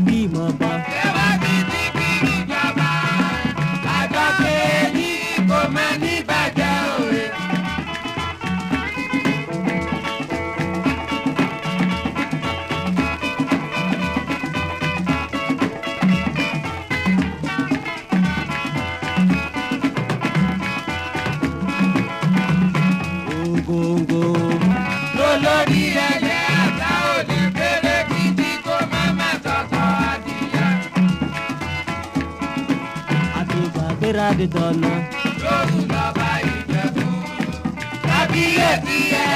gbìmọ̀ bọ̀. Ṣé wá bí ti bí ìjọba? Àjọṣe yìí kò máa ní bàjẹ́ òwe. Ògòǹgò Lólórí ẹyẹ àgbà ò lè fèrè kìtì kó má má sọ̀tọ̀ adìyẹ. àti gbàgbéra di tọ̀nà. Lóhùn lọ́ba Ìjẹ̀bú. Kábíyèsí ẹ̀